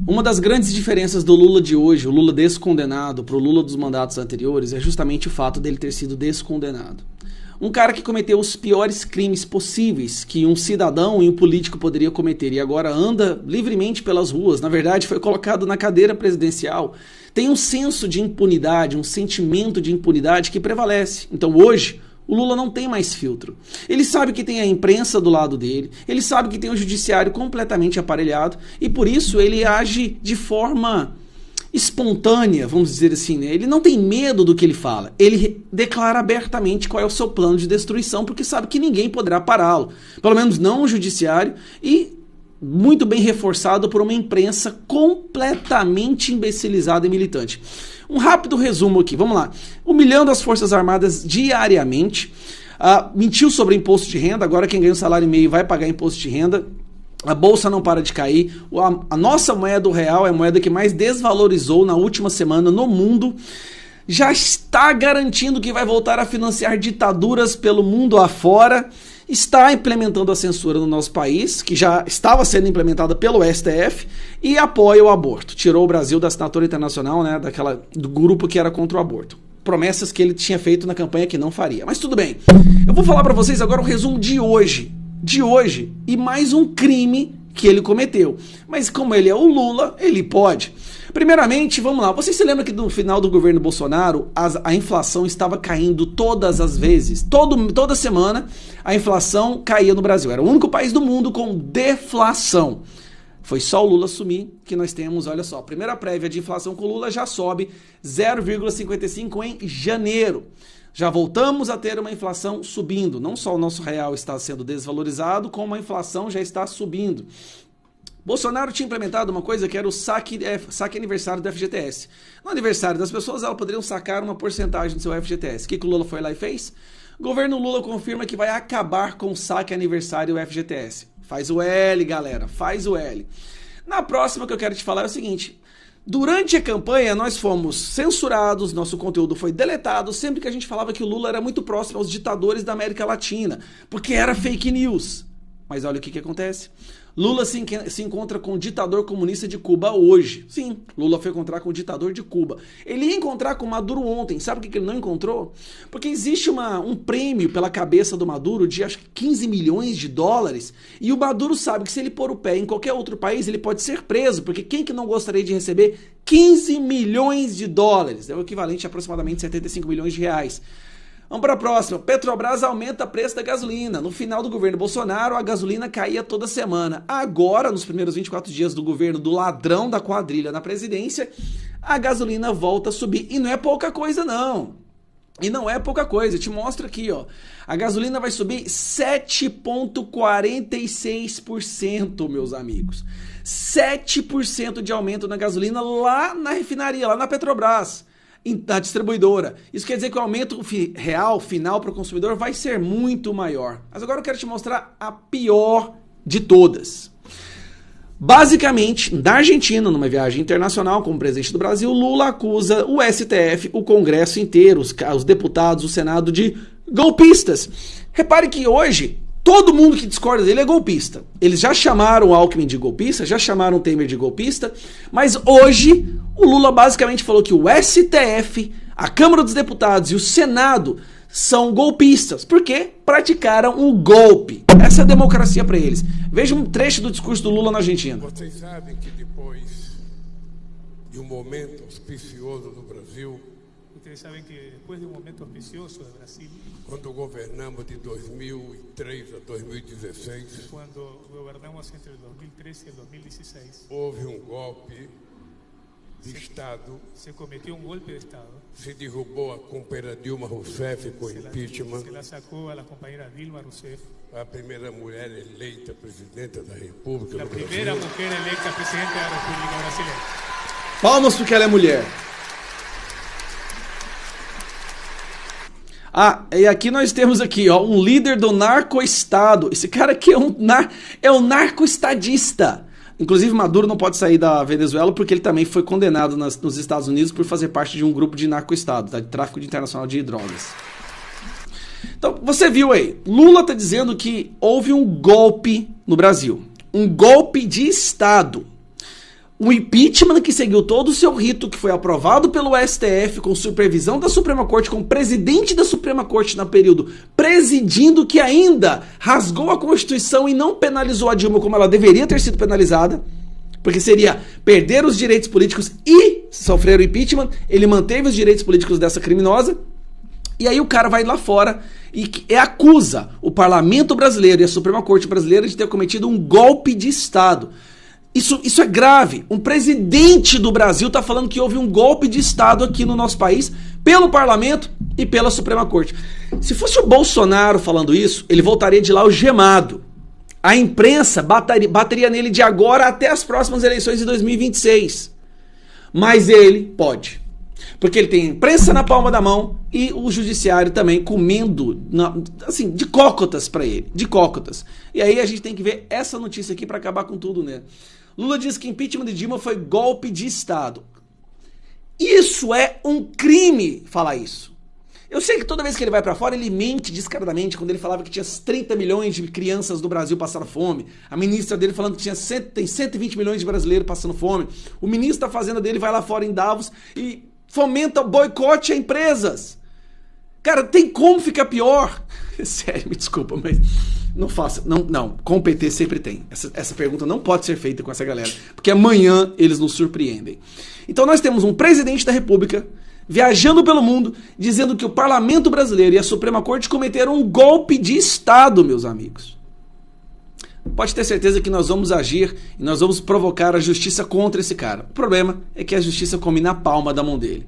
Uma das grandes diferenças do Lula de hoje, o Lula descondenado, para o Lula dos mandatos anteriores, é justamente o fato dele ter sido descondenado. Um cara que cometeu os piores crimes possíveis que um cidadão e um político poderia cometer e agora anda livremente pelas ruas, na verdade foi colocado na cadeira presidencial, tem um senso de impunidade, um sentimento de impunidade que prevalece. Então hoje, o Lula não tem mais filtro. Ele sabe que tem a imprensa do lado dele, ele sabe que tem o judiciário completamente aparelhado e por isso ele age de forma espontânea, vamos dizer assim, né? Ele não tem medo do que ele fala, ele declara abertamente qual é o seu plano de destruição porque sabe que ninguém poderá pará-lo, pelo menos não o judiciário e muito bem reforçado por uma imprensa completamente imbecilizada e militante. Um rápido resumo aqui, vamos lá. Humilhando as Forças Armadas diariamente, mentiu sobre imposto de renda, agora quem ganha um salário e meio vai pagar imposto de renda, a bolsa não para de cair, a nossa moeda, o real, é a moeda que mais desvalorizou na última semana no mundo, já está garantindo que vai voltar a financiar ditaduras pelo mundo afora, está implementando a censura no nosso país, que já estava sendo implementada pelo STF, e apoia o aborto. Tirou o Brasil da assinatura internacional, né, do grupo que era contra o aborto. Promessas que ele tinha feito na campanha que não faria. Mas tudo bem. Eu vou falar para vocês agora um resumo de hoje, e mais um crime que ele cometeu. Mas como ele é o Lula, ele pode. Primeiramente, vamos lá, você se lembra que no final do governo Bolsonaro, a inflação estava caindo todas as vezes, toda semana a inflação caía no Brasil, era o único país do mundo com deflação. Foi só o Lula assumir que nós temos, olha só, a primeira prévia de inflação com o Lula já sobe 0,55 em janeiro. Já voltamos a ter uma inflação subindo, não só o nosso real está sendo desvalorizado, como a inflação já está subindo. Bolsonaro tinha implementado uma coisa que era o saque aniversário do FGTS. No aniversário das pessoas, elas poderiam sacar uma porcentagem do seu FGTS. O que o Lula foi lá e fez? O governo Lula confirma que vai acabar com o saque aniversário do FGTS. Faz o L, galera, faz o L. Na próxima que eu quero te falar é o seguinte: durante a campanha nós fomos censurados, nosso conteúdo foi deletado sempre que a gente falava que o Lula era muito próximo aos ditadores da América Latina, porque era fake news. Mas olha o que acontece. Lula se encontra com o ditador comunista de Cuba hoje. Sim, Lula foi encontrar com o ditador de Cuba. Ele ia encontrar com o Maduro ontem. Sabe por que ele não encontrou? Porque existe um prêmio pela cabeça do Maduro de acho que 15 milhões de dólares. E o Maduro sabe que se ele pôr o pé em qualquer outro país, ele pode ser preso. Porque quem que não gostaria de receber 15 milhões de dólares? É o equivalente a aproximadamente 75 milhões de reais. Vamos para a próxima. Petrobras aumenta o preço da gasolina. No final do governo Bolsonaro, a gasolina caía toda semana. Agora, nos primeiros 24 dias do governo do ladrão da quadrilha na presidência, a gasolina volta a subir. E não é pouca coisa, não. E não é pouca coisa. Eu te mostro aqui, ó. A gasolina vai subir 7,46%, meus amigos. 7% de aumento na gasolina lá na refinaria, lá na Petrobras, da distribuidora. Isso quer dizer que o aumento real, final para o consumidor vai ser muito maior. Mas agora eu quero te mostrar a pior de todas. Basicamente, na Argentina, numa viagem internacional como presidente do Brasil, Lula acusa o STF, o Congresso inteiro, os deputados, o Senado de golpistas. Repare que hoje todo mundo que discorda dele é golpista. Eles já chamaram o Alckmin de golpista, já chamaram o Temer de golpista, mas hoje o Lula basicamente falou que o STF, a Câmara dos Deputados e o Senado são golpistas, porque praticaram um golpe. Essa é a democracia para eles. Veja um trecho do discurso do Lula na Argentina. Vocês sabem que depois de um momento auspicioso no Brasil, ustedes saben que después de un momento auspicioso de Brasil, quando governamos de 2003 a 2016, cuando gobernamos entre el 2013 y el 2016, houve um golpe de Estado, se cometió un golpe de Estado, se derrubou a companheira Dilma Rousseff com impeachment, se la sacó a la compañera Dilma Rousseff, a primeira mulher eleita presidenta da República la do primera Brasil. mujer electa presidenta de la República Brasileña. Palmas porque ela é mulher. Ah, e aqui nós temos aqui, ó, um líder do narco-estado. Esse cara aqui é um narco-estadista. Inclusive, Maduro não pode sair da Venezuela porque ele também foi condenado nos Estados Unidos por fazer parte de um grupo de narco-estado, tá? De tráfico internacional de drogas. Então, você viu aí, Lula está dizendo que houve um golpe no Brasil. Um golpe de Estado. Um impeachment que seguiu todo o seu rito, que foi aprovado pelo STF, com supervisão da Suprema Corte, com o presidente da Suprema Corte no período presidindo, que ainda rasgou a Constituição e não penalizou a Dilma como ela deveria ter sido penalizada, porque seria perder os direitos políticos e sofrer o impeachment. Ele manteve os direitos políticos dessa criminosa, e aí o cara vai lá fora e acusa o parlamento brasileiro e a Suprema Corte brasileira de ter cometido um golpe de Estado. Isso é grave. Um presidente do Brasil está falando que houve um golpe de Estado aqui no nosso país pelo parlamento e pela Suprema Corte. Se fosse o Bolsonaro falando isso, ele voltaria de lá algemado. A imprensa bateria nele de agora até as próximas eleições de 2026. Mas ele pode. Porque ele tem a imprensa na palma da mão e o judiciário também comendo, assim, de cócotas para ele. De cócotas. E aí a gente tem que ver essa notícia aqui para acabar com tudo, né? Lula diz que impeachment de Dilma foi golpe de Estado. Isso é um crime, falar isso. Eu sei que toda vez que ele vai pra fora, ele mente descaradamente, quando ele falava que tinha 30 milhões de crianças do Brasil passando fome. A ministra dele falando que tem 120 milhões de brasileiros passando fome. O ministro da Fazenda dele vai lá fora em Davos e fomenta o boicote a empresas. Cara, tem como ficar pior? Sério, me desculpa, mas não faça. Não, com o PT sempre tem. Essa pergunta não pode ser feita com essa galera, porque amanhã eles nos surpreendem. Então nós temos um presidente da República viajando pelo mundo, dizendo que o parlamento brasileiro e a Suprema Corte cometeram um golpe de Estado, meus amigos. Pode ter certeza que nós vamos agir e nós vamos provocar a justiça contra esse cara. O problema é que a justiça come na palma da mão dele.